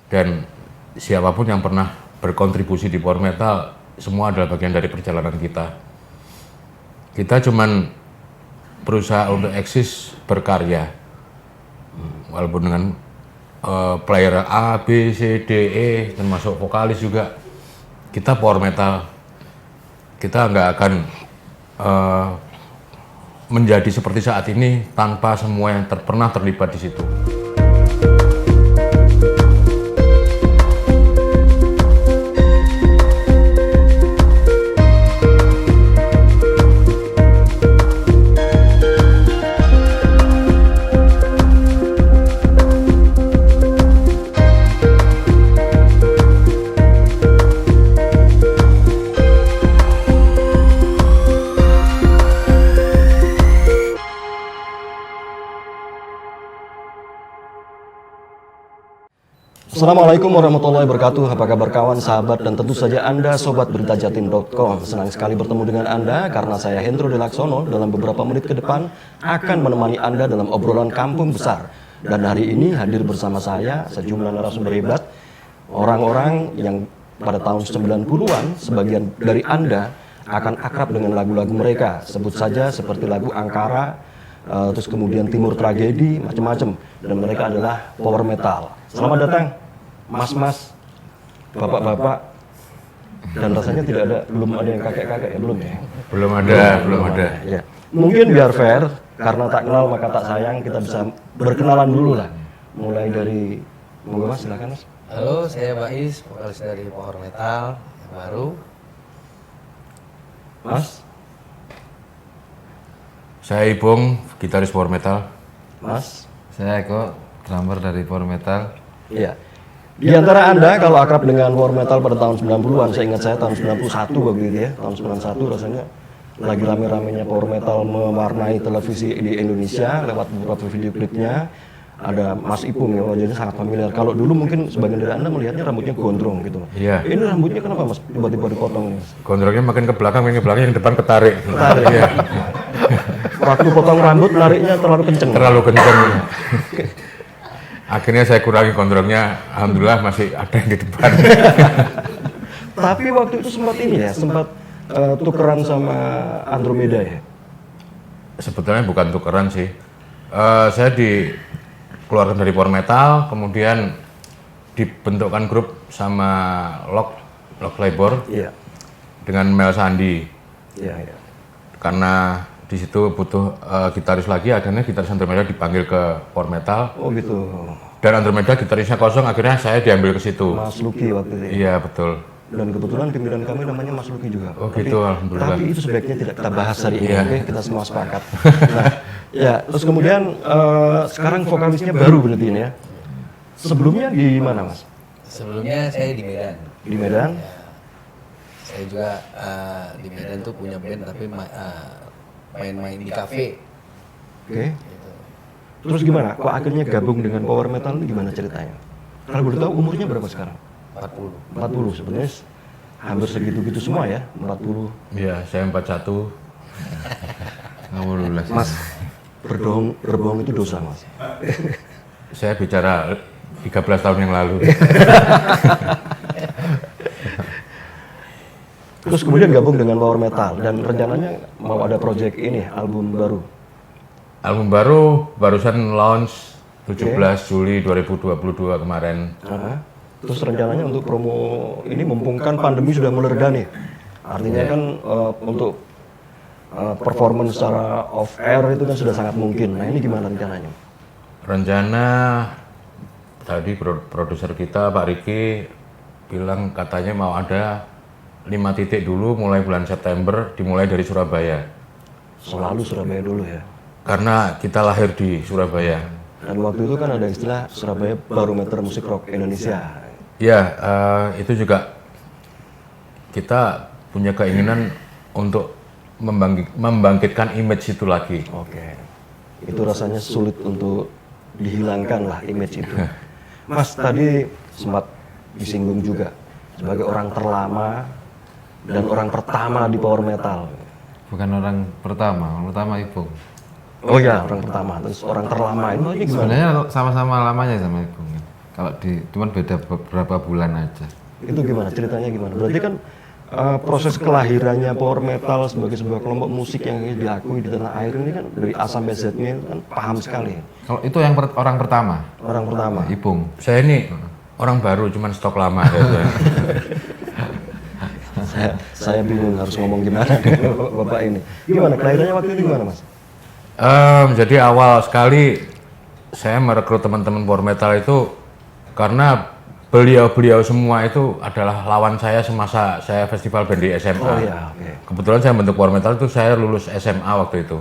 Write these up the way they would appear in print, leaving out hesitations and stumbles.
Dan siapapun yang pernah berkontribusi di power metal, semua adalah bagian dari perjalanan kita. Kita cuman berusaha untuk eksis berkarya, walaupun dengan player A, B, C, D, E, termasuk vokalis juga. Kita power metal, kita nggak akan menjadi seperti saat ini tanpa semua yang pernah terlibat di situ. Assalamualaikum warahmatullahi wabarakatuh. Apa kabar kawan, sahabat, dan tentu saja Anda Sobat Beritajatim.com. Senang sekali bertemu dengan Anda karena saya Hendro Delaksono dalam beberapa menit ke depan akan menemani Anda dalam obrolan kampung besar. Dan hari ini hadir bersama saya sejumlah narasumber hebat, orang-orang yang pada tahun 90-an sebagian dari Anda akan akrab dengan lagu-lagu mereka. Sebut saja seperti lagu Angkara, terus kemudian Timur Tragedi, macam-macam. Dan mereka adalah power metal. Selamat datang Mas-mas, bapak-bapak, dan rasanya belum ada yang kakek-kakek ya, belum ya? Belum ada. Ya. Mungkin biar fair, karena tak kenal maka tak sayang, kita bisa berkenalan dulu lah. Mulai dari, monggo Mas, silakan Mas. Halo, saya Bais, vokalis dari Power Metal yang baru. Mas? Saya Ipung, gitaris power metal. Mas? Saya Eko, drummer dari Power Metal. Iya. Di antara Anda kalau akrab dengan power metal pada tahun 90-an, saya ingat saya tahun 91 begitu ya. Tahun 91 rasanya lagi rame-ramenya power metal mewarnai televisi di Indonesia lewat beberapa video klipnya. Ada Mas Ipung ya, wajahnya sangat familiar. Kalau dulu mungkin sebagian dari Anda melihatnya rambutnya gondrong gitu. Iya. Ini rambutnya kenapa Mas tiba-tiba dipotong ini Mas? Gondrongnya makin ke belakang, yang depan ketarik. Iya. Waktu potong rambut nariknya terlalu kenceng. Terlalu kencang. Akhirnya saya kurangi gondrongnya, alhamdulillah masih ada yang di depan. Tapi waktu itu sempat tukeran sama Andromeda ya? Sebetulnya bukan tukeran sih. Saya dikeluarkan dari power metal, kemudian dibentukkan grup sama Lock Labor Iya. dengan Mel Sandi. Iya. Karena di situ butuh gitaris lagi, akhirnya gitaris Andromeda dipanggil ke power metal. Oh gitu. Dan Andromeda gitarisnya kosong, akhirnya saya diambil ke situ. Mas Luki waktu itu ya? Iya betul. Dan kebetulan pimpinan kami namanya Mas Luki juga. Oh gitu, alhamdulillah. Tapi itu sebaiknya tidak kita bahas hari ini, Iya. oke? Kita semua sepakat. Nah, ya, terus kemudian sekarang vokalisnya baru berarti ini ya? Sebelumnya di mana Mas? Sebelumnya saya di Medan. Di Medan? Ya, saya juga di Medan tuh punya band tapi main-main di kafe. Oke. Gitu. Terus gimana? Kok akhirnya gabung dengan power metal itu gimana ceritanya? Kalau boleh tahu umurnya berapa sekarang? 40. 40 sebenarnya hampir segitu-gitu semua ya, 40. Iya, saya 41. Alhamdulillah. Mas, berbohong itu dosa Mas. Saya bicara 13 tahun yang lalu. Terus kemudian gabung dengan power metal dan rencananya mau ada project ini, album baru. Album baru barusan launch 17 Juli 2022 kemarin. Terus rencananya untuk promo ini mumpung kan pandemi sudah mereda nih. Artinya kan untuk performance secara off air itu kan sudah sangat mungkin. Nah ini gimana rencananya? Rencana tadi produser kita Pak Riki bilang katanya mau ada 5 titik dulu mulai bulan September, dimulai dari Surabaya. Selalu Surabaya dulu ya. Karena kita lahir di Surabaya. Dan waktu itu kan ada istilah Surabaya Barometer Musik Rock Indonesia. Ya, itu juga kita punya keinginan untuk membangkitkan image itu lagi. Oke. Itu rasanya sulit untuk dihilangkan lah image itu. Mas tadi sempat disinggung juga sebagai orang terlama dan orang pertama di power metal. Bukan orang pertama Ipung. Oh ya, orang pertama, terus orang terlama ini gimana? Sebenarnya sama-sama lamanya sama Ipung. Kalau cuman beda beberapa bulan aja. Itu gimana ceritanya gimana? Berarti kan proses kelahirannya power metal sebagai sebuah kelompok musik yang diakui di tanah air ini kan dari A sampai Z-nya kan paham sekali. Kalau itu yang orang pertama, Orang pertama. Ipung. Saya ini orang baru, cuman stok lama. Saya bingung harus ngomong gimana dengan bapak ini. Gimana kelahirannya waktu itu gimana mas? Jadi awal sekali saya merekrut teman-teman power metal itu karena beliau-beliau semua itu adalah lawan saya semasa saya festival band di SMA. Oh iya, oke. Kebetulan saya bentuk power metal itu saya lulus SMA waktu itu.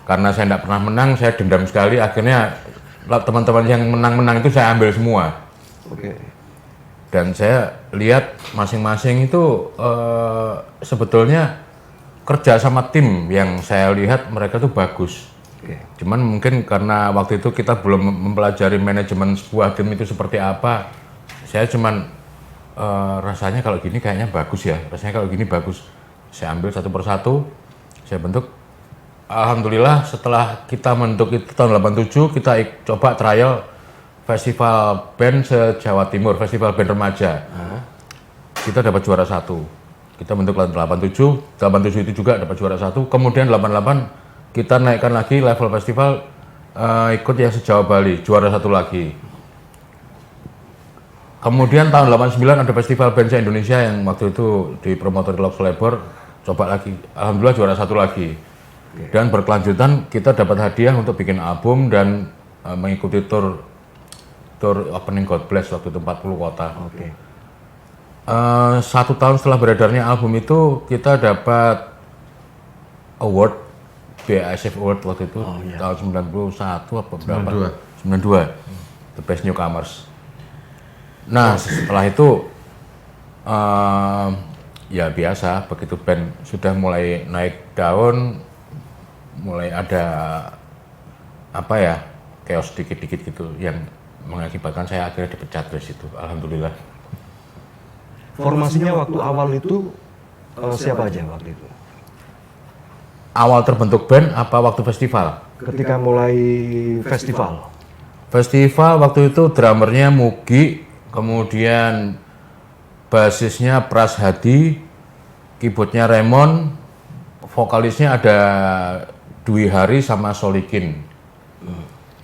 Karena saya tidak pernah menang, saya dendam sekali. Akhirnya teman-teman yang menang-menang itu saya ambil semua. Oke. Dan saya lihat masing-masing itu sebetulnya kerja sama tim yang saya lihat mereka tuh bagus. Oke. Cuman mungkin karena waktu itu kita belum mempelajari manajemen sebuah tim itu seperti apa. Saya cuman rasanya kalau gini kayaknya bagus ya. Rasanya kalau gini bagus. Saya ambil satu persatu, saya bentuk. Alhamdulillah setelah kita bentuk itu tahun 87 kita coba trial festival band se-Jawa Timur, festival band remaja. Kita dapat juara 1. Kita bentuk 87 itu juga dapat juara 1. Kemudian 88 kita naikkan lagi level festival, ikut yang se-Jawa Bali, juara 1 lagi. Kemudian tahun 89 ada festival band se-Indonesia yang waktu itu dipromotori Lux Labor, coba lagi, alhamdulillah juara 1 lagi. Dan berkelanjutan kita dapat hadiah untuk bikin album dan mengikuti tour Opening God Bless waktu itu 40 kota. Oke. 1 tahun setelah beredarnya album itu kita dapat award BASF Award waktu itu tahun 91 apa berapa? 92. The Best Newcomers. Nah setelah itu ya biasa begitu band sudah mulai naik daun, mulai ada apa ya chaos dikit-dikit gitu yang mengakibatkan saya akhirnya dipecat dari situ. Alhamdulillah. Formasinya waktu awal itu siapa aja waktu itu? Awal terbentuk band apa waktu festival? Ketika mulai festival. Festival waktu itu drummernya Mugi, kemudian basisnya Pras Hadi, keyboardnya Raymond, vokalisnya ada Dwi Hari sama Solikin.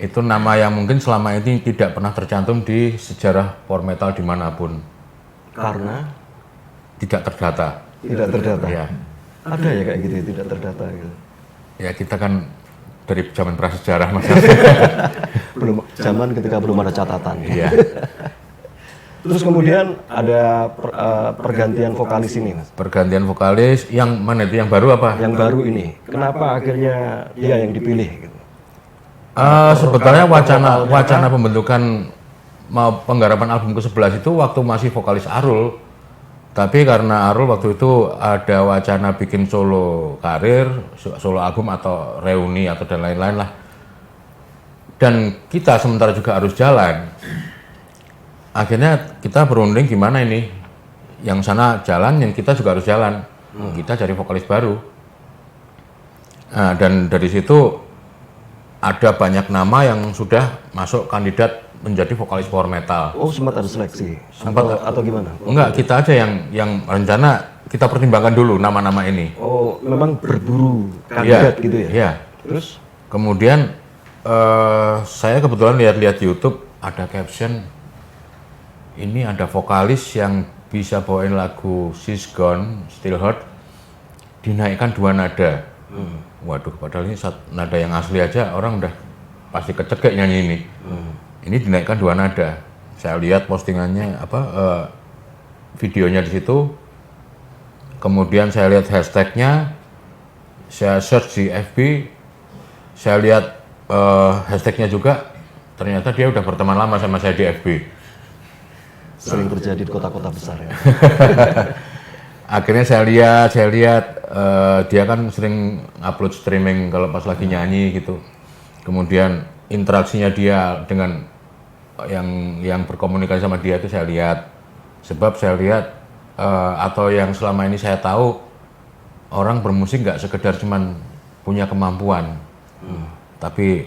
Itu nama yang mungkin selama ini tidak pernah tercantum di sejarah power metal dimanapun. Karena Tidak terdata. tidak terdata. Ya, Ada ya kayak gitu, tidak terdata gitu. ya kita kan dari zaman prasejarah mas. Belum zaman ketika belum ada catatan. Iya. Terus kemudian ada pergantian vokalis ini, Mas. Pergantian vokalis yang mana itu yang baru apa? Yang baru ini. Kenapa akhirnya dia yang dipilih gitu? Sebetulnya wacana pembentukan penggarapan album ke-11 itu waktu masih vokalis Arul. Tapi karena Arul waktu itu ada wacana bikin solo karir, solo album atau reuni atau dan lain-lain lah. Dan kita sementara juga harus jalan. Akhirnya kita berunding gimana ini. Yang sana jalan, yang kita juga harus jalan. Kita cari vokalis baru. Nah, dan dari situ ada banyak nama yang sudah masuk kandidat menjadi vokalis power metal. Oh, sempat ada seleksi? Sempat. Atau gimana? Enggak, kita aja yang rencana kita pertimbangkan dulu nama-nama ini. Oh, memang berburu kandidat gitu ya? Iya. Terus? Kemudian saya kebetulan lihat-lihat YouTube ada caption, ini ada vokalis yang bisa bawain lagu She's Gone, Still Hurt, dinaikkan 2 nada. Waduh, padahal ini nada yang asli aja orang udah pasti kecekek nyanyi ini. Ini dinaikkan 2 nada. Saya lihat postingannya videonya di situ. Kemudian saya lihat hashtagnya, saya search di FB, saya lihat hashtagnya juga. Ternyata dia udah berteman lama sama saya di FB. Sering terjadi di kota-kota besar ya? Akhirnya saya lihat dia kan sering upload streaming kalau pas lagi nyanyi gitu. Kemudian interaksinya dia dengan yang berkomunikasi sama dia itu saya lihat. Sebab saya lihat atau yang selama ini saya tahu orang bermusik nggak sekedar cuman punya kemampuan, tapi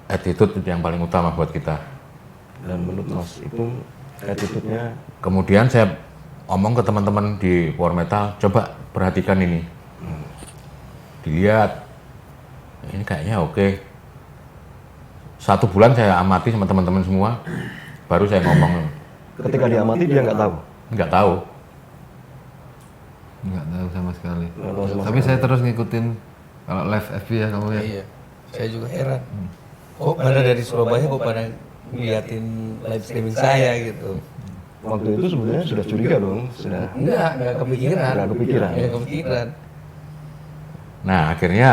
attitude itu yang paling utama buat kita. Dan menurut Mas itu attitude-nya Kemudian saya ngomong ke teman-teman di Power Metal, coba perhatikan ini. Dilihat, ini kayaknya oke. 1 bulan saya amati sama teman-teman semua, baru saya ngomong. ketika diamati dia nggak tahu. Nggak tahu. Nggak tahu sama sekali. Nggak tahu sama Tapi saya terus ngikutin kalau live FB ya kamu ya. Iya, saya juga heran. Kok pada dari Surabaya kok pada ngeliatin live streaming saya gitu. Waktu itu sebenarnya sudah curiga dong, sudah. Enggak kepikiran. Nggak kepikiran. Nggak kepikiran. Nah akhirnya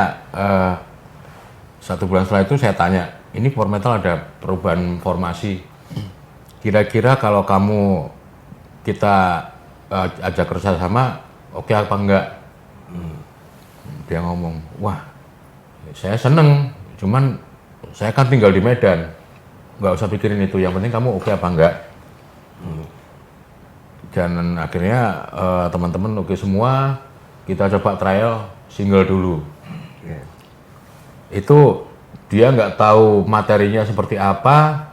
1 bulan setelah itu saya tanya, ini Power Metal ada perubahan formasi. Kira-kira kalau kamu kita ajak kerjasama, oke apa enggak? Dia ngomong, wah saya seneng, cuman saya kan tinggal di Medan, nggak usah pikirin itu, yang penting kamu oke apa enggak. Dan akhirnya teman-teman oke semua, kita coba trial single dulu. Itu dia nggak tahu materinya seperti apa,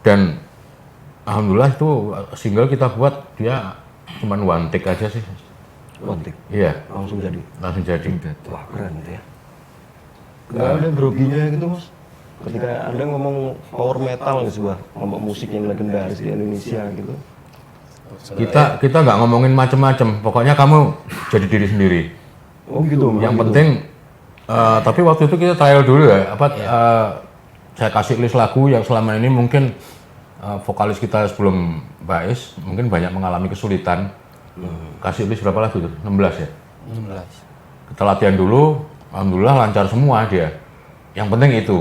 dan alhamdulillah itu single kita buat dia cuman one take aja sih. One take, Iya, langsung jadi. langsung jadi. Wah keren itu ya. Nggak ada groginya gitu Mas. Ketika Anda ngomong power metal nih, sebuah kelompok musik yang legendaris di Indonesia gitu. Kita nggak ngomongin macem-macem, pokoknya kamu jadi diri sendiri. Oh gitu. Yang gitu. penting, tapi waktu itu kita trial dulu ya. Saya kasih list lagu yang selama ini mungkin vokalis kita sebelum Bais mungkin banyak mengalami kesulitan. Kasih list berapa lagu tuh? 16 ya? 16. Kita latihan dulu, alhamdulillah lancar semua dia. Yang penting itu.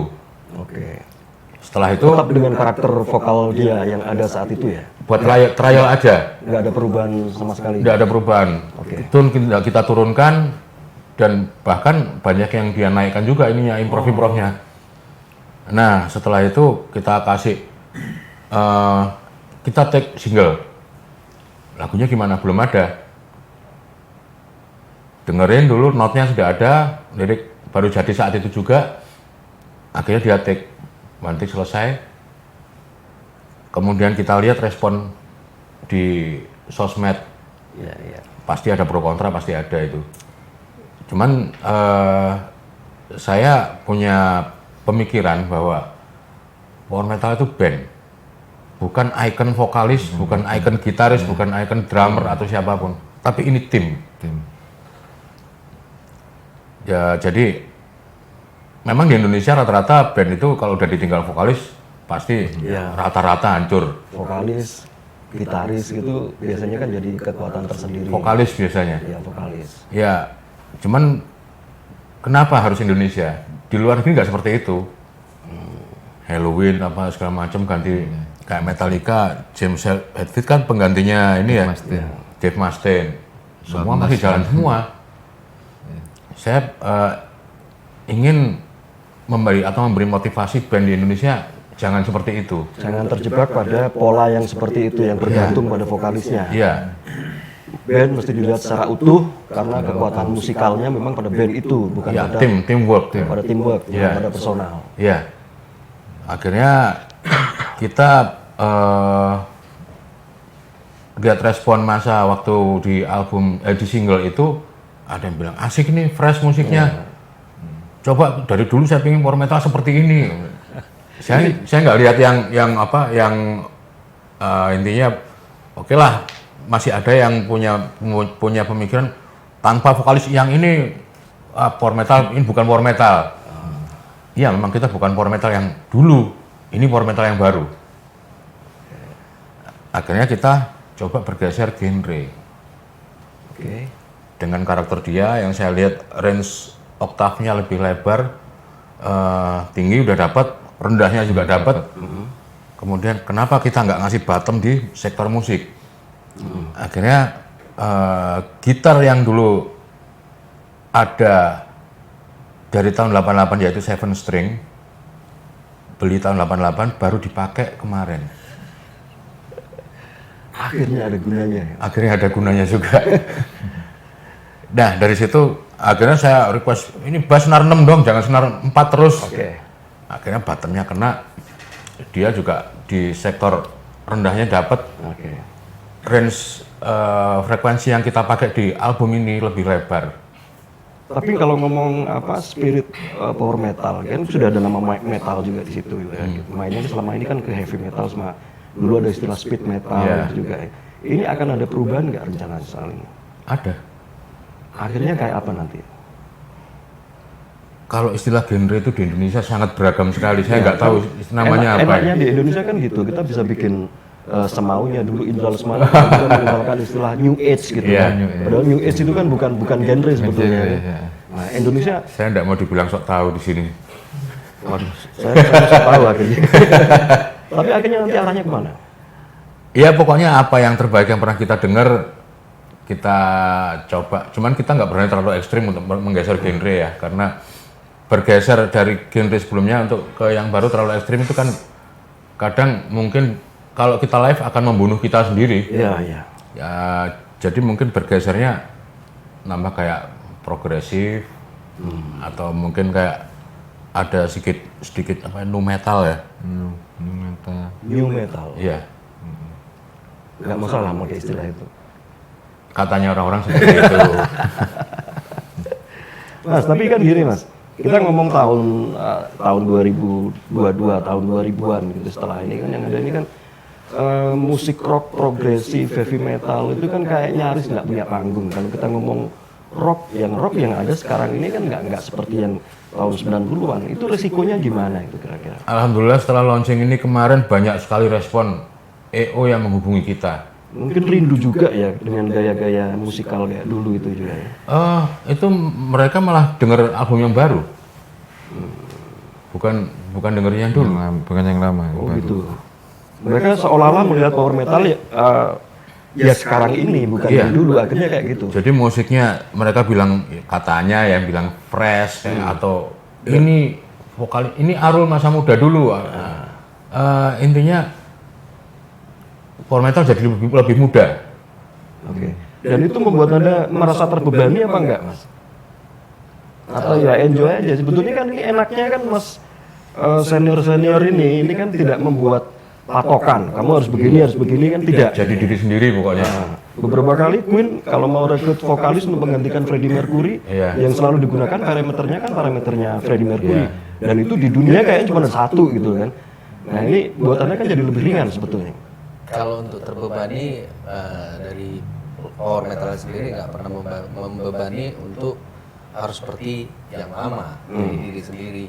Oke. Setelah itu Tetap dengan karakter vokal dia yang ada saat itu ya. buat trial aja, Nggak ada perubahan sama sekali. tidak ada perubahan. Oke. Itu kita turunkan, dan bahkan banyak yang dia naikkan juga ininya, improv-improvnya. Nah setelah itu kita kasih, kita take single. Lagunya gimana? Belum ada. Dengerin dulu, notnya sudah ada, lirik baru jadi saat itu juga. Akhirnya dia take, one take selesai. Kemudian kita lihat respon di sosmed. Iya, iya. Pasti ada pro kontra, pasti ada itu. Cuman saya punya pemikiran bahwa Power Metal itu band, bukan ikon vokalis, bukan ikon gitaris, bukan ikon drummer atau siapapun, tapi ini tim. Ya jadi memang di Indonesia rata-rata band itu kalau udah ditinggal vokalis pasti Iya. rata-rata hancur. Vokalis, gitaris gitu biasanya kan jadi kekuatan tersendiri. Vokalis biasanya. Iya, vokalis. Ya, cuman kenapa harus Indonesia? Di luar negeri nggak seperti itu. Halloween apa segala macam ganti kayak Metallica, James Hetfield kan penggantinya ini ya, Dave Mustaine. Semua masih jalan semua. Saya ingin memberi motivasi band di Indonesia, jangan seperti itu. Jangan terjebak pada pola yang seperti itu yang bergantung pada vokalisnya. Iya, Band mesti dilihat secara utuh karena kekuatan musikalnya memang pada band itu, bukan ya pada teamwork. pada teamwork, bukan Iya. pada personal. Iya. Akhirnya kita lihat respon masa waktu di album di single itu, ada yang bilang asik nih, fresh musiknya. Coba dari dulu saya pengen Power Metal seperti ini. Saya nggak lihat yang intinya oke lah, masih ada yang punya pemikiran tanpa vokalis yang ini Power Metal ini bukan Power Metal. Iya, memang kita bukan Power Metal yang dulu, ini Power Metal yang baru. Akhirnya kita coba bergeser genre. Oke. Dengan karakter dia yang saya lihat range oktavnya lebih lebar, tinggi udah dapat, rendahnya juga dapat. Kemudian kenapa kita nggak ngasih bottom di sektor musik? Akhirnya gitar yang dulu ada dari tahun 88 yaitu 7 string, beli tahun 88 baru dipakai kemarin. Akhirnya ada gunanya. Akhirnya ada gunanya juga. Nah dari situ akhirnya saya request ini bass senar 6 dong, jangan senar 4 terus. Oke. Akhirnya bottomnya kena, dia juga di sektor rendahnya dapat Oke. range frekuensi yang kita pakai di album ini lebih lebar. Tapi kalau ngomong spirit power metal kan sudah ada nama metal juga di situ gitu ya. Mainnya selama ini kan ke heavy metal sama dulu ada istilah speed metal gitu juga ya. Ini akan ada perubahan nggak rencana soal ini? Ada. Akhirnya kayak apa nanti? Kalau istilah genre itu di Indonesia sangat beragam sekali. Saya nggak tahu namanya apa. Enaknya di Indonesia kan gitu, kita bisa bikin semaunya dulu Indra Lesmana kita menggunakan istilah New Age gitu Iya, kan. New Age. Padahal New Age itu kan bukan genre sebetulnya. Iya. Nah, Indonesia, Saya nggak mau dibilang sok tahu di sini. waduh, saya bisa tahu akhirnya. Tapi akhirnya nanti arahnya kemana? Ya pokoknya apa yang terbaik yang pernah kita dengar kita coba. Cuman kita nggak berani terlalu ekstrim untuk menggeser genre ya, karena bergeser dari genre sebelumnya untuk ke yang baru terlalu ekstrim itu kan kadang mungkin kalau kita live akan membunuh kita sendiri. Iya, iya. Ya jadi mungkin bergesernya nambah kayak progresif atau mungkin kayak ada sedikit apa nu metal ya. Metal. New metal. Iya. Nggak masalah pakai istilah itu. Katanya orang-orang seperti itu. Mas, tapi kan gini Mas, kita ngomong tahun 2022, tahun 2000-an gitu setelah ini kan yang ada ini kan musik rock progresif, heavy metal itu kan kayak nyaris nggak punya panggung. Kalau kita ngomong rock yang ada sekarang ini kan nggak seperti yang tahun 90-an. Itu resikonya gimana itu kira-kira? Alhamdulillah setelah launching ini kemarin banyak sekali respon EO yang menghubungi kita. Mungkin rindu juga ya dengan gaya-gaya musikal kayak dulu itu juga ya. Itu mereka malah denger album yang baru. Bukan denger yang dulu. Bukan yang lama. Oh gitu. Mereka seolah-olah melihat power metal ya sekarang ini bukan Iya. yang dulu, akhirnya kayak gitu. Jadi musiknya mereka bilang katanya yang bilang fresh atau ini vokal ini Arul masa muda dulu. Intinya power metal jadi lebih muda. Oke. Dan itu membuat Anda merasa terbebani apa enggak, Mas? Atau ya enjoy aja. Sebetulnya kan ini enaknya kan Mas senior-senior ini kan tidak membuat patokan. Kamu harus begini kan tidak. Jadi diri sendiri pokoknya. Nah, beberapa kali Queen kalau mau rekrut vokalis untuk menggantikan Freddie Mercury, Iya. yang selalu digunakan parameternya Freddie Mercury. Dan itu di dunia kayaknya cuma ada satu gitu kan. Nah ini buat Anda kan jadi lebih ringan sebetulnya. Kalau untuk terbebani dari power metal sendiri nggak pernah membebani untuk harus seperti yang lama dari diri sendiri.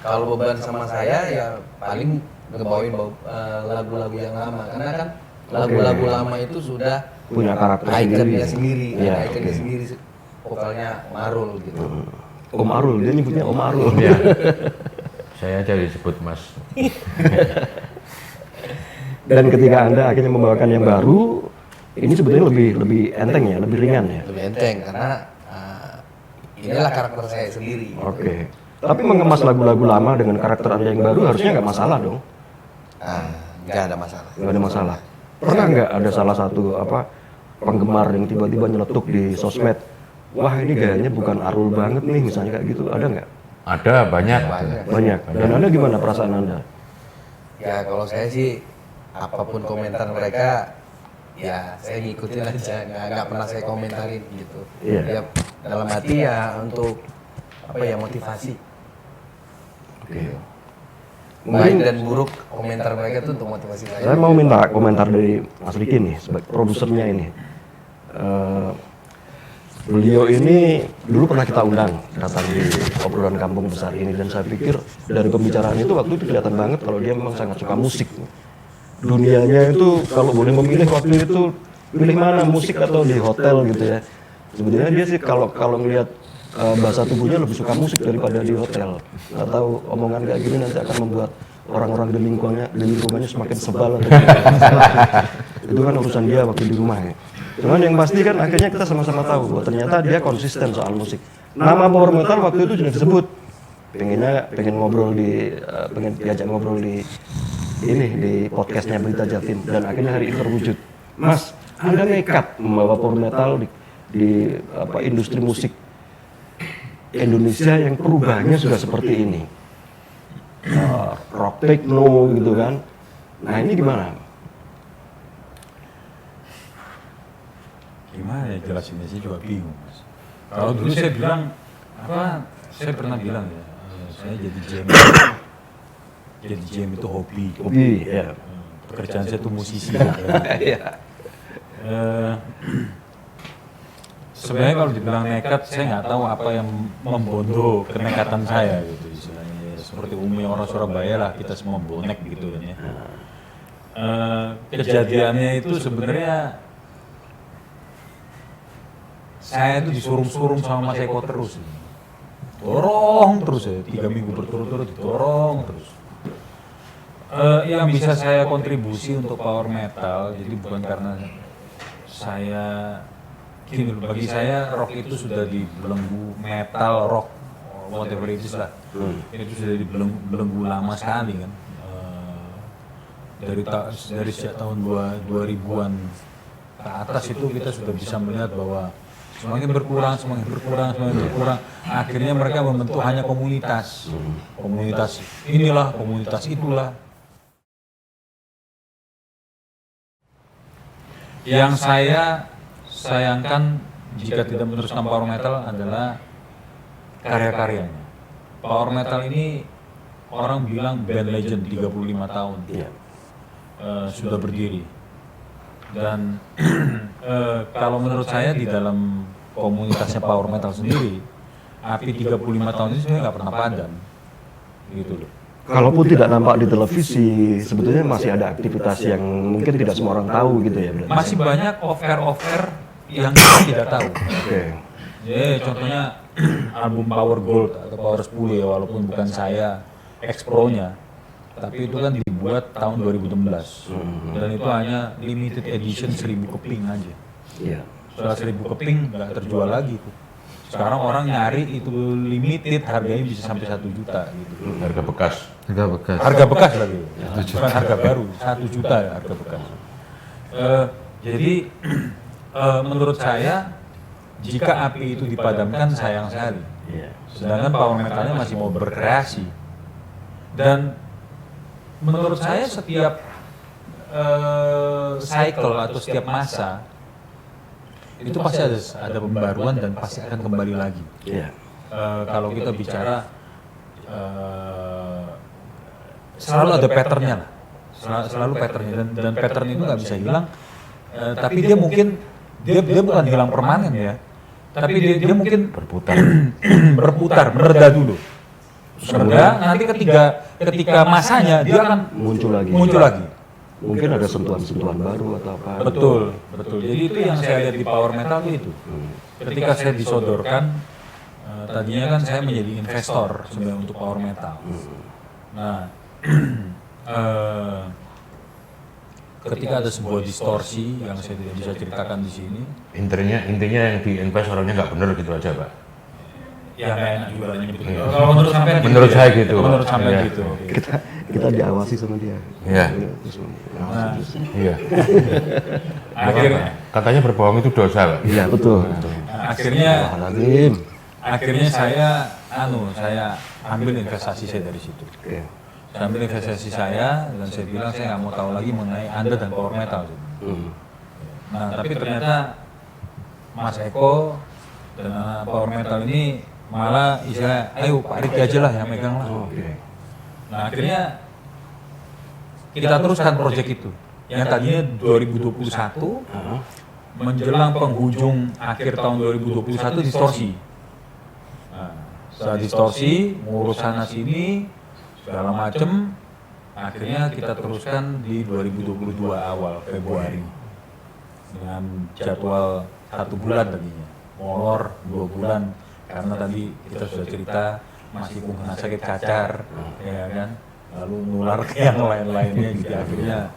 Kalau beban sama saya ya paling ngebawain lagu-lagu yang lama karena kan lagu-lagu lama itu sudah Punya karakter ikonnya sendiri. sendiri, Iya, ikonnya sendiri, vokalnya Marul gitu. Om Arul, dia nyebutnya Om Arul. Iya. Saya aja disebut Mas. Dan ketika Anda akhirnya membawakan yang baru, ini sebetulnya lebih enteng ya, lebih ringan ya. Lebih enteng karena inilah karakter saya sendiri. Oke. Tapi mengemas lagu-lagu lama dengan karakter Anda yang baru harusnya nggak masalah dong. Nggak ada masalah. Nggak ada masalah. Pernah nggak ada salah satu penggemar yang tiba-tiba nyeletuk di sosmed, wah ini gayanya bukan Arul banget nih, misalnya kayak gitu, ada nggak? Ada banyak. Banyak. Dan Anda gimana perasaan Anda? Ya kalau saya sih apapun komentar mereka ya saya ngikutin aja, nggak pernah saya komentarin gitu. Iya. Ya dalam hati ya untuk apa ya motivasi. Oke. Baik dan buruk komentar mereka itu untuk motivasi saya. Saya mau minta komentar dari Mas Riki nih, sebagai produsernya ini. Beliau ini dulu pernah kita undang datang di obrolan kampung besar ini, dan saya pikir dari pembicaraan itu waktu itu kelihatan banget kalau dia memang sangat suka musik. Dunianya itu kalau boleh memilih waktu itu pilih mana, musik atau di hotel gitu ya. Sebetulnya dia sih kalau ngelihat bahasa tubuhnya lebih suka musik daripada di hotel. Nggak tahu omongan kayak gini nanti akan membuat orang-orang di lingkungannya semakin sebal atau itu kan urusan dia waktu di rumah ya. Cuman yang pasti kan akhirnya kita sama-sama tahu bahwa ternyata dia konsisten soal musik. Nama power metal waktu itu sudah disebut. Pengen ngobrol pengen diajak ngobrol di podcastnya Berita Jatim, dan akhirnya hari ini terwujud. Mas, Anda nekat membawa power metal di industri musik Indonesia yang perubahannya sudah seperti ini. Rock techno gitu kan. Nah ini gimana? Gimana ya jelasinnya sih juga bingung, Mas. Kalau dulu saya bilang saya pernah bilang ya, saya jadi jam itu hobi. Hobi, ya. Pekerjaan saya itu musisi. Iya. Sebenarnya kalau dibilang nekat, saya nggak tahu apa yang membondo kenekatan saya gitu istilahnya. Seperti umumnya orang Surabaya lah, kita semua bonek gitu kan ya. Kejadiannya itu sebenarnya saya itu disuruh-suruh sama Mas Eko terus. Dorong terus ya, 3 minggu berturut-turut didorong terus. Yang bisa saya kontribusi untuk power metal, jadi bukan karena saya gini loh, bagi saya rock itu sudah dibelenggu, metal, rock, whatever it is lah. Itu sudah dibelenggu lama sekali kan. Dari sejak tahun 2000-an ke atas itu kita sudah bisa melihat bahwa semakin berkurang. Akhirnya mereka membentuk hanya komunitas. Komunitas inilah, komunitas itulah. Yang saya sayangkan jika tidak meneruskan power metal adalah karya-karyanya. Power metal ini orang bilang band legend 35 tahun. Sudah berdiri. Dan kalau menurut saya di dalam komunitasnya power metal sendiri, api 35 tahun ini sebenarnya nggak pernah padam, gitu loh. Kalaupun tidak nampak di televisi, sebetulnya masih ada aktivitas yang mungkin tidak semua orang tahu gitu ya. Berarti. Masih banyak offer yang kita tidak tahu. Oke. Jadi contohnya album Power Gold atau Power 10 ya, walaupun bukan saya ex-pro-nya, tapi itu kan dibuat tahun 2016 dan itu hanya limited edition 1000 keping aja. Iya. Setelah 1000 keping nggak terjual lagi tuh. Sekarang orang nyari itu limited, harganya bisa sampai 1 juta gitu. Harga bekas. Harga bekas lagi, bukan harga baru, 1 juta ya harga bekas. Jadi menurut saya jika api itu dipadamkan sayang sekali. Sedangkan power metalnya masih mau berkreasi. Dan menurut saya setiap cycle atau setiap masa itu pasti ada pembaruan dan pasti akan kembali lagi. Kalau kita bicara selalu ada patternnya lah, selalu patternnya dan pattern itu nggak bisa hilang. Tapi dia mungkin dia bukan hilang permanen ya, tapi dia mungkin berputar, mereda dulu. Mereda, nanti ketika masanya dia akan muncul lagi. Mungkin ada sentuhan-sentuhan baru atau apa. Betul. Jadi itu yang saya lihat di power metal itu. Ketika saya disodorkan, tadinya kan saya menjadi investor sebenarnya untuk power metal. Nah, ketika ada sebuah distorsi yang saya tidak bisa ceritakan di sini. Intinya yang diinvest orangnya nggak benar gitu aja, Pak. Ya nggak enak juga nyebut. Kalau menurut sampean Menurut saya gitu. Menurut sampean gitu. Kita diawasi sama dia. Iya. Iya. Akhirnya Katanya berbohong itu dosa, Pak. Iya, betul. Akhirnya saya ambil investasi saya dari situ. Saya ambil investasi saya dan saya bilang saya nggak mau tahu lagi mengenai Anda dan power metal. Nah, tapi ternyata Mas Eko dan power metal ini malah istilah, ayo Pak Riki aja lah yang megang lah. Nah, akhirnya kita teruskan proyek itu. Yang tadinya 2021 menjelang penghujung akhir tahun 2021 distorsi. Nah, setelah distorsi, ngurus sana sini segala macem, akhirnya kita teruskan di 2022 awal Februari dengan jadwal 1 bulan tadinya, molor 2 bulan karena tadi kita sudah cerita masih kena sakit cacar, ya kan, lalu nular ke yang lain-lainnya, jadi akhirnya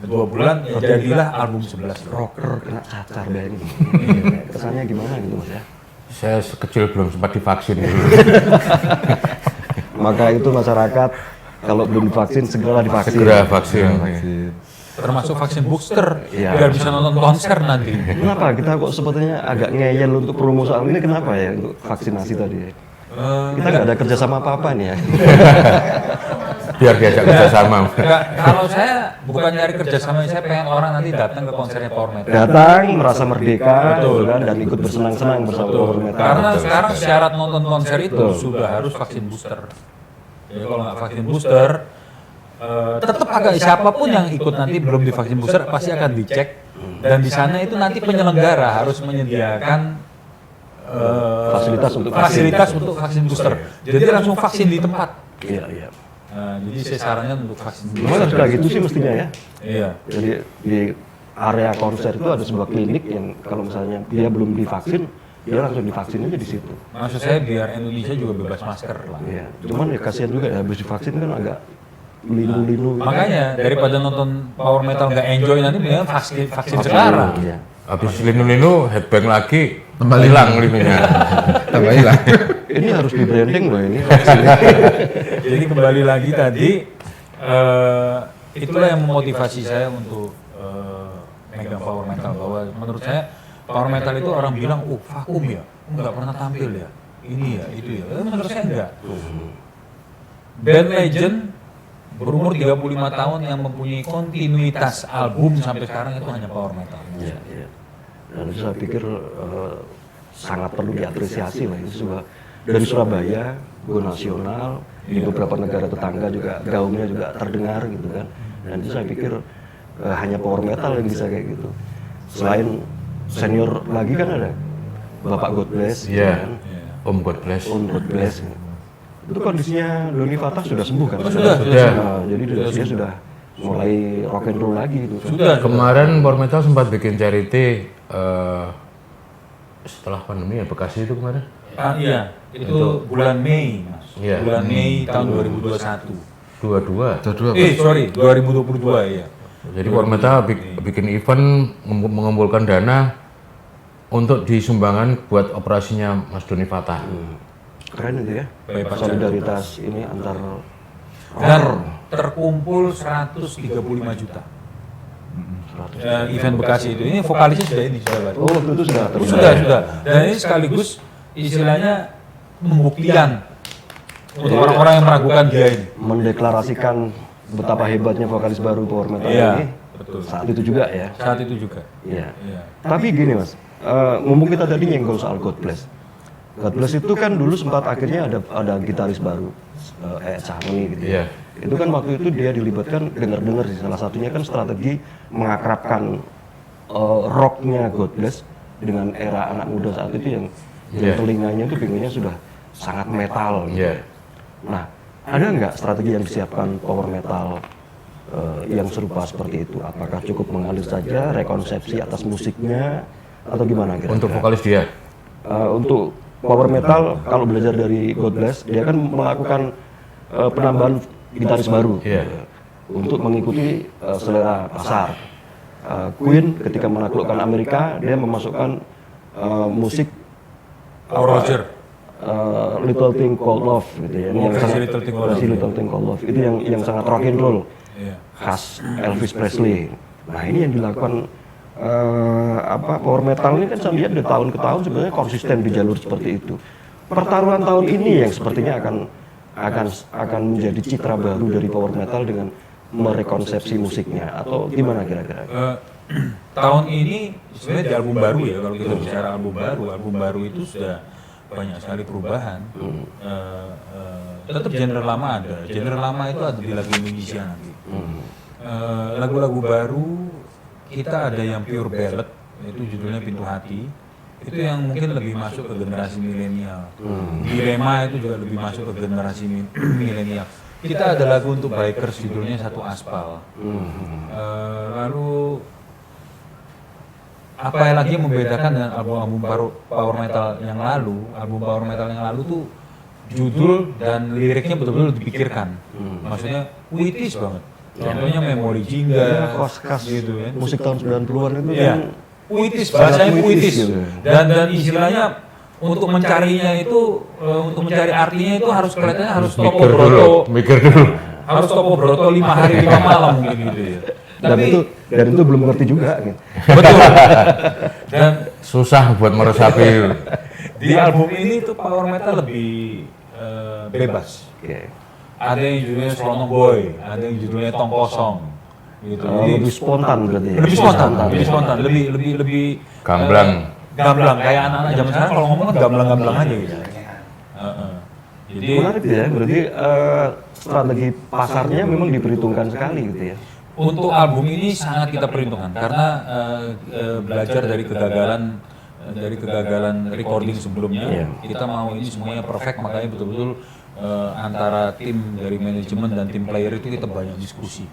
2 bulan ya jadilah album 11 Rocker kena cacar dan kesannya gimana gitu Mas ya? Saya sekecil belum sempat divaksin. Maka itu masyarakat kalau belum divaksin segera divaksin. Segera vaksin. termasuk vaksin booster Iya. biar bisa nonton konser nanti. Kenapa kita kok sepertinya agak ngeyel untuk promo soal ini, kenapa ya untuk vaksinasi tadi? Kita nggak ada kerjasama apa-apa nih ya. biar diajak kerjasama. Enggak, kalau saya bukan nyari kerjasama, saya pengen orang nanti datang ke konsernya Power Metal. Datang merasa merdeka, gitu kan, dan ikut bersenang-senang bersama Power Metal. Karena sekarang syarat nonton konser itu sudah harus vaksin booster. Jadi kalau nggak vaksin booster, tetap agak siapapun yang ikut nanti belum divaksin booster pasti akan dicek. Dan di sana itu nanti penyelenggara harus menyediakan fasilitas untuk vaksin booster. Jadi langsung vaksin di tempat. Iya. Jadi saya sarannya untuk vaksin Memang booster. harus kayak gitu sih mestinya ya. Iya. Jadi di area konser itu ada sebuah klinik yang kalau misalnya dia belum divaksin, dia langsung divaksin aja di situ. Maksud saya biar Indonesia juga bebas masker lah. Iya. Cuman ya kasihan juga ya habis divaksin kan agak linu-linu. gitu. Makanya daripada nonton Power Metal nggak enjoy nanti mendingan vaksin sekarang. Iya. Habis linu-linu headbang lagi hilang linunya. Tambah hilang. Ini harus di branding loh ini. Jadi kembali lagi tadi, itulah yang memotivasi saya untuk megang Power Metal, bahwa menurut saya Power Metal itu orang bilang, vakum ya, nggak pernah tampil ya, ini ya, itu ya. Tapi menurut saya enggak. Band legend berumur 35 tahun yang mempunyai kontinuitas album sampai sekarang itu hanya Power Metal. Iya. Dan itu saya pikir sangat perlu diapresiasi lah. Itu juga dari Surabaya, go nasional, di beberapa negara tetangga juga gaungnya juga terdengar gitu kan. Dan itu saya pikir hanya Power Metal yang bisa kayak gitu. Selain senior lagi kan ada Bapak God Bless, Iya. kan? Om God bless. Om God Bless. Itu kondisinya Doni Fatah sudah sembuh kan? Sudah. Nah, jadi dia sudah mulai rock and roll lagi gitu. Sudah. Kemarin Power Metal sempat bikin charity setelah pandemi ya, Bekasi itu kemarin. Iya, itu bulan Mei, Mas. Iya. Bulan Mei tahun 2021. Dua-dua. Sorry, 2022 ya. Jadi Power Metal bikin event mengumpulkan dana untuk disumbangan buat operasinya Mas Doni Fatah. Keren itu ya. Bebas Solidaritas ini antar Dan terkumpul 135 juta. Event Bekasi itu, ini vokalisnya sudah Pak. Oh, waktu itu sudah terlihat. Sudah. Dan ini sekaligus istilahnya pembuktian untuk orang-orang yang meragukan dia ini. Mendeklarasikan betapa hebatnya vokalis baru Power Metal Iya, ini. betul. Saat itu juga ya. Saat itu juga. Iya. Iya. Tapi gini Mas, ngomong kita tadi nyenggol soal God Bless. God Bless itu kan dulu sempat akhirnya ada gitaris baru, Sami gitu ya. Iya. Itu kan waktu itu dia dilibatkan, dengar-dengar sih, salah satunya kan strategi mengakrabkan rocknya God Bless dengan era anak muda saat itu yang Iya. telinganya itu pinggirnya sudah sangat metal gitu. Iya. Nah, ada nggak strategi yang disiapkan Power Metal yang serupa seperti itu? Apakah cukup mengalir saja rekonsepsi atas musiknya atau gimana kira-kira? Untuk vokalis dia. Untuk Power Metal, kalau belajar dari God Bless, dia kan melakukan penambahan gitaris baru Iya. untuk mengikuti selera pasar. Queen ketika menaklukkan Amerika, dia memasukkan musik Roger. Little Thing Called Love gitu ya. Ini yang versi sangat Little Thing Called Love. versi Little Thing Called Love. Itu yang sangat rock and roll. Iya. Khas Elvis Presley. Nah, ini yang dilakukan Power Metal ini kan saya lihat dari tahun ke tahun sebenarnya konsisten di jalur seperti itu. Pertaruhan tahun ini yang sepertinya akan menjadi citra baru dari Power Metal dengan merekonsepsi musiknya atau gimana kira-kira? Tahun ini sebenarnya di album baru ya, kalau kita bicara album baru itu sudah banyak sekali perubahan. Tetap genre lama ada, genre lama itu ada di lagu Indonesia nanti. Lagu-lagu baru kita ada yang pure ballad, itu judulnya Pintu Hati. Itu yang mungkin lebih masuk ke generasi milenial. Dilema itu juga lebih masuk ke generasi milenial. Kita ada lagu untuk bikers judulnya Satu Aspal. Lalu apa yang lagi yang membedakan dengan album-album power metal yang lalu? Album power metal yang lalu tuh judul dan liriknya betul-betul dipikirkan. Maksudnya puitis banget. Contohnya Memori Jingga, Khas gitu ya. musik tahun 90-an itu Iya. kan Puitis, bahasanya puitis puitis. gitu. Dan istilahnya untuk mencarinya itu, untuk mencari artinya itu harus kelihatannya harus topo broto, Mikir dulu. harus topo broto 5 hari 5 malam mungkin gitu ya. dan itu belum ngerti juga gitu. Betul. Dan Susah buat meresapi. di album ini tuh power metal lebih bebas. Oke. ada yang judulnya Selonong Boy, ada yang judulnya Tong Kosong, gitu. Jadi Lebih spontan berarti. Ya? lebih spontan, lebih Gamblang. gamblang kayak anak-anak zaman sekarang kalau ngomong kan gamblang aja gitu. Jadi Menarik ya, berarti strategi pasarnya memang diperhitungkan sekali gitu ya. untuk album ini sangat kita perhitungkan karena belajar dari kegagalan recording sebelumnya, kita mau ini semuanya perfect, makanya betul-betul antara tim dari manajemen dan tim player itu kita banyak diskusi.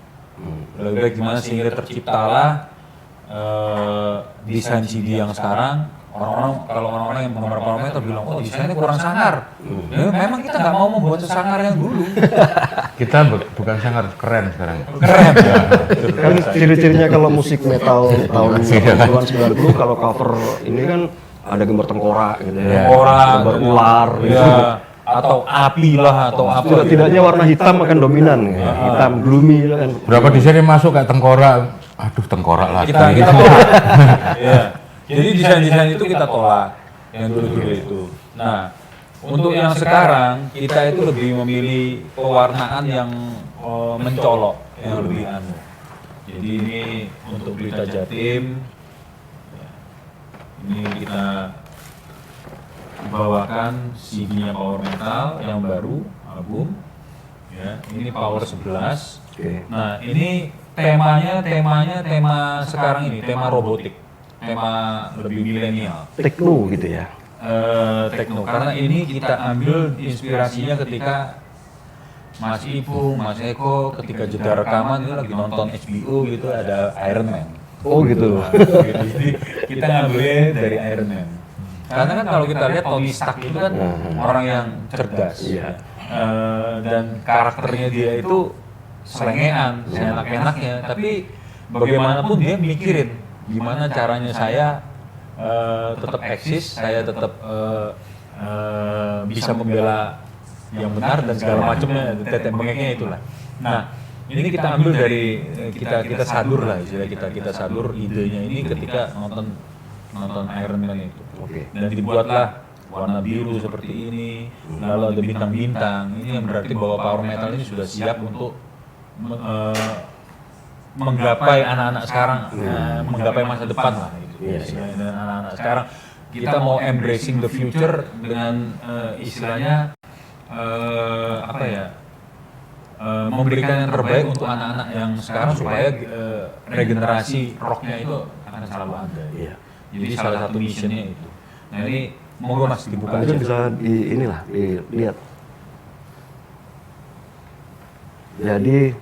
Lebih baik gimana sehingga terciptalah desain CD yang sekarang. Orang-orang yang penggemar power metal bilang, oh desainnya kurang sangar. Ya, memang kita nggak mau membuat sesangar yang dulu. Kita bukan sangat keren sekarang. Keren ya. Kan ciri-cirinya kalau musik metal tahun 80-an 90 kalau cover ini kan ada gambar tengkorak gitu ya. Orang, Gambar ular gitu. ya, atau api lah atau apa. Tidak-tidaknya warna hitam akan dominan ya. Hitam gloomy kan. Berapa desain yang masuk kayak tengkorak. Aduh, tengkorak lagi. Kita tolak. Ya. Jadi desain-desain itu kita tolak yang dulu-dulu itu. Nah, untuk yang sekarang kita itu lebih memilih pewarnaan yang mencolok, yang lebih anu. Jadi ini untuk Pelita Jatim. Ini kita bawakan CD-nya Power Metal yang baru, album. Ya, ini Power 11. Oke. Nah, ini tema sekarang ini, tema robotik. Tema lebih milenial, Tekno gitu ya. tekno. Karena ini kita ambil inspirasinya ketika Mas Ipung, Mas Eko ketika jeda rekaman itu lagi nonton HBO gitu ada Iron Man. Oh gitu. Jadi kita ngambilnya dari Iron Man. Karena kan kalau kita lihat Tony Stark itu kan orang yang cerdas, dan karakternya dia itu selengean, seenak-enaknya. Tapi bagaimanapun dia mikirin gimana caranya saya tetap eksis, saya tetap bisa membela yang benar dan segala macamnya, tetek bengeknya itulah. Nah, ini kita ambil dari kita sadur lah, istilah kita sadur idenya ini ketika nonton Iron Man itu. Dan dibuatlah warna biru seperti ini, lalu ada bintang-bintang. Ini yang berarti bahwa power metal ini sudah siap untuk menggapai anak-anak sekarang, menggapai masa depan lah gitu. Dan anak-anak sekarang kita mau embracing the future dengan istilahnya memberikan yang terbaik untuk anak-anak yang sekarang supaya regenerasi rocknya itu akan selalu ada. Jadi salah satu missionnya itu. Nah ini monggo Mas dibuka aja. Mungkin bisa dilihat. Jadi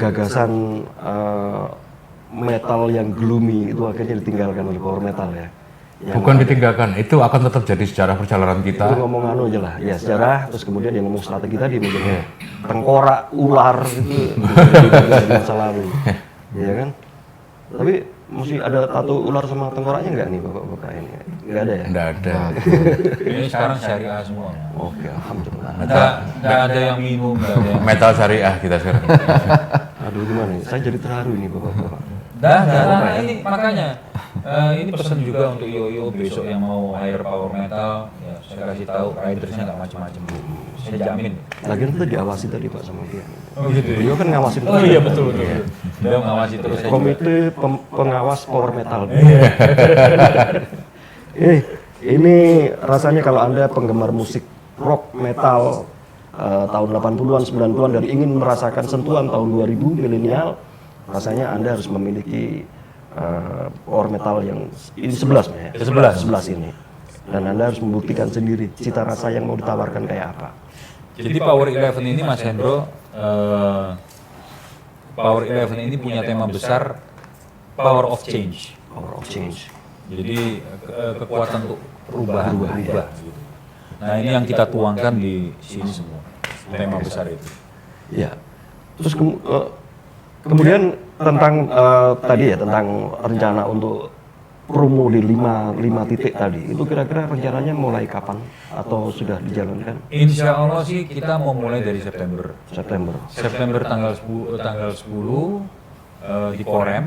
gagasan metal yang gloomy itu akhirnya ditinggalkan oleh power metal ya. Bukan ditinggalkan, itu akan tetap jadi sejarah perjalanan kita. Itu ngomong anu aja lah, ya sejarah, terus kemudian yang ngomong strategi tadi mungkin tengkorak, ular itu di masa lalu, ya kan? Tapi mesti ada tato ular sama tengkoraknya nggak nih bapak-bapak ini? Nggak ada ya? Nggak ada. Ini sekarang syariah semua. Oke, alhamdulillah. Nggak ada yang minum, nggak ada yang... Metal syariah kita sekarang. Aduh gimana nih? Saya jadi terharu nih bapak-bapak. Nah, ini makanya ini pesan juga untuk Yoyo besok yang mau hire power metal, ya saya kasih tahu ridersnya nggak macam-macam, saya jamin. Lagian itu diawasi tadi Pak sama dia. Oh gitu. Beliau kan ngawasin Oh terus. iya betul. Dia ngawasi terus. Saya juga. Komite pengawas power metal. Ini rasanya kalau Anda penggemar musik rock metal tahun 80-an 90-an dan ingin merasakan sentuhan tahun 2000 milenial, rasanya Anda harus memiliki power metal yang ini 11 ya. 11 ini. Dan Anda harus membuktikan sendiri cita rasa yang mau ditawarkan kayak apa. Jadi Power 11 ini Mas Hendro, Power 11 ini punya tema besar Power of Change. Power of change. Jadi kekuatan untuk perubahan. Gitu. Nah ini yang kita tuangkan di sini semua, tema besar itu. Ya. Terus kemudian tentang tadi ya tentang rencana untuk promo di 5 titik tadi, itu kira-kira rencananya mulai kapan atau sudah dijalankan? Insya Allah sih kita mau mulai dari September. September. Tanggal 10 di Korem,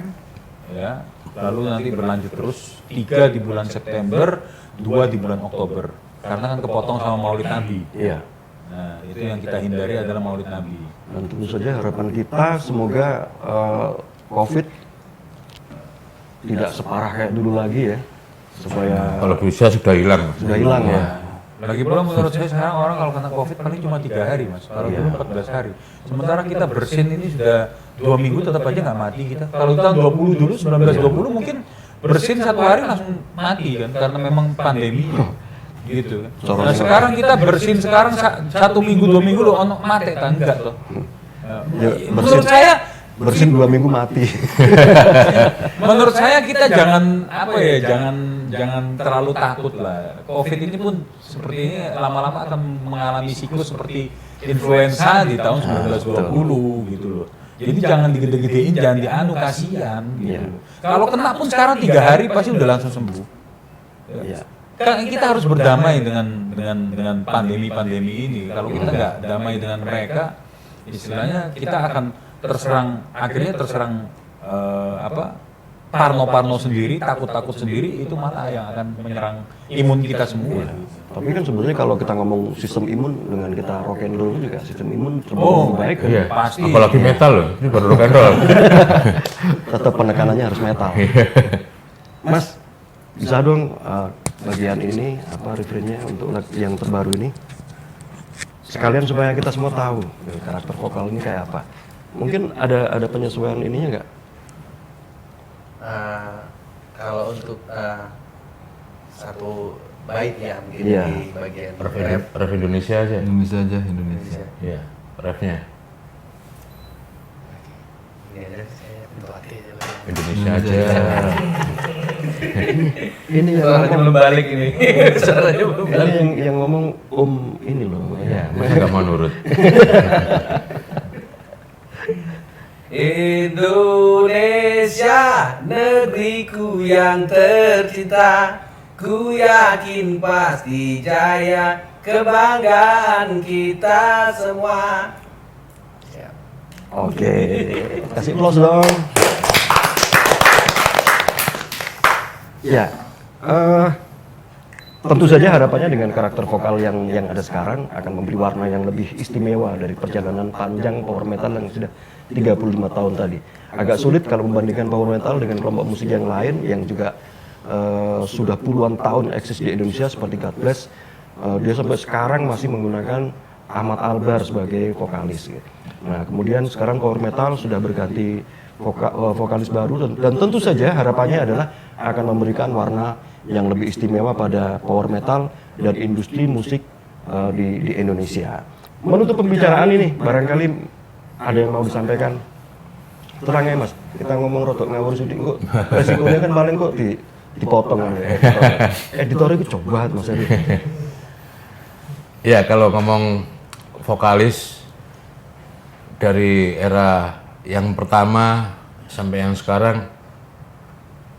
ya. Lalu nanti berlanjut terus 3 di bulan September, 2 di bulan Oktober. Karena kan kepotong sama Maulid Nabi. Iya. Nah, itu yang kita hindari adalah Maulid Nabi. Dan tentu saja harapan kita semoga COVID tidak separah kayak dulu lagi ya, supaya Kalau bisa sudah hilang. sudah hilang ya. Lagi pula menurut saya sekarang orang kalau kena COVID paling cuma 3 hari mas, kalau dulu 14 hari. Sementara kita bersin ini sudah 2 minggu tetap aja nggak mati kita. Kalau tahun 20 dulu, 1920 mungkin bersin 1 hari langsung mati kan, karena memang pandemi gitu kan. Nah sekarang kita bersin sekarang 1 minggu 2 minggu lo ono mati kan enggak tuh. Ya, Menurut saya bersin 2 minggu mati. menurut saya kita jangan jangan terlalu takut lah. COVID ini pun seperti ini lama-lama akan mengalami siklus seperti influenza di tahun 1920 gitu loh. Jadi jangan digede-gedein, jangan dianu, kasihan gitu. Kalau kena pun sekarang 3 hari pasti udah langsung sembuh. Iya. Kan kita harus berdamai dengan pandemi ini. Kalau kita nggak damai dengan mereka, istilahnya kita akan akhirnya terserang parno sendiri, takut sendiri, itu malah yang akan menyerang imun kita semua. Tapi kan sebenarnya kalau kita ngomong sistem imun dengan kita rock and roll juga sistem imun terlalu baik kan. Iya. Pasti. Apalagi metal loh, ini baru rock and roll. Tetap penekanannya harus metal. Mas, bisa dong bagian ini apa refrainnya untuk yang terbaru ini? Sekalian supaya kita semua tahu karakter vokal ini kayak apa. Mungkin ada penyesuaian ininya nggak? Kalau untuk satu bait ya mungkin Iya. di bagian rap. Ref Indonesia aja. Indonesia aja, Indonesia. Iya, refnya Ini aja saya untuk hati aja lah. Indonesia aja. Ini yang Suaranya ngomong, belum balik ini. Suaranya belum balik. ini yang ngomong ini loh. Iya, masa nggak mau nurut. Indonesia, negeriku yang tercinta, ku yakin pasti jaya, kebanggaan kita semua. Siap. Oke, kasih applause dong. Ya, tentu saja harapannya dengan karakter vokal yang ada sekarang akan memberi warna yang lebih istimewa dari perjalanan panjang power metal yang sudah 35 tahun tadi. Agak sulit kalau membandingkan power metal dengan kelompok musik yang lain yang juga sudah puluhan tahun eksis di Indonesia seperti God Bless. Dia sampai sekarang masih menggunakan Ahmad Albar sebagai vokalis. Gitu. Nah, kemudian sekarang power metal sudah berganti vokalis baru dan tentu saja harapannya adalah akan memberikan warna yang lebih istimewa pada power metal dan industri musik di Indonesia. Menutup pembicaraan ini, barangkali ada yang mau disampaikan. Terang ya mas, kita ngomong rotok ngawur sedikit kok. Resikonya kan paling kok dipotong ya. Editornya itu coba mas Edi. Ya kalau ngomong vokalis dari era yang pertama sampai yang sekarang,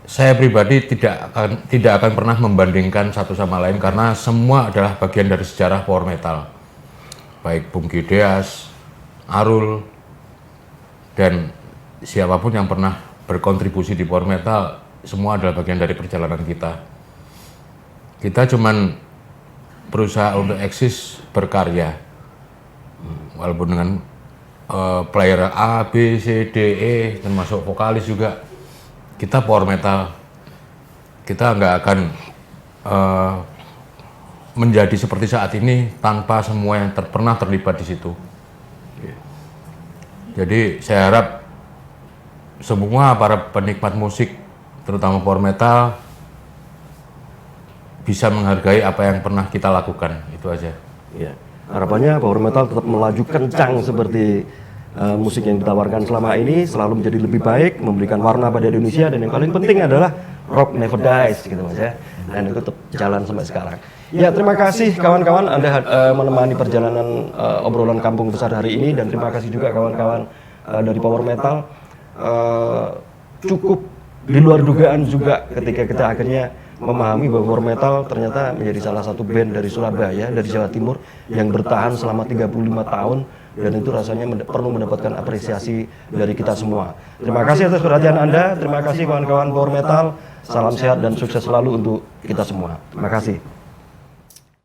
saya pribadi tidak akan pernah membandingkan satu sama lain karena semua adalah bagian dari sejarah power metal. Baik Bung Gideas, Arul, dan siapapun yang pernah berkontribusi di power metal, semua adalah bagian dari perjalanan kita. Kita cuman berusaha untuk eksis berkarya, walaupun dengan player A, B, C, D, E, termasuk vokalis juga. Kita power metal, kita nggak akan menjadi seperti saat ini tanpa semua yang pernah terlibat di situ. Jadi saya harap semua para penikmat musik, terutama power metal, bisa menghargai apa yang pernah kita lakukan, itu aja. Ya, harapannya power metal tetap melaju kencang seperti musik yang ditawarkan selama ini, selalu menjadi lebih baik, memberikan warna pada Indonesia, dan yang paling penting adalah rock never dies gitu mas ya, dan itu tetap jalan sampai sekarang. Ya, terima kasih kawan-kawan Anda menemani perjalanan obrolan Kampung Besar hari ini, dan terima kasih juga kawan-kawan dari power metal. Cukup di luar dugaan juga ketika kita akhirnya memahami bahwa power metal ternyata menjadi salah satu band dari Surabaya, dari Jawa Timur yang bertahan selama 35 tahun, dan itu rasanya perlu mendapatkan apresiasi dari kita semua. Terima kasih atas perhatian Anda, terima kasih kawan-kawan power metal, salam sehat dan sukses selalu untuk kita semua. Terima kasih.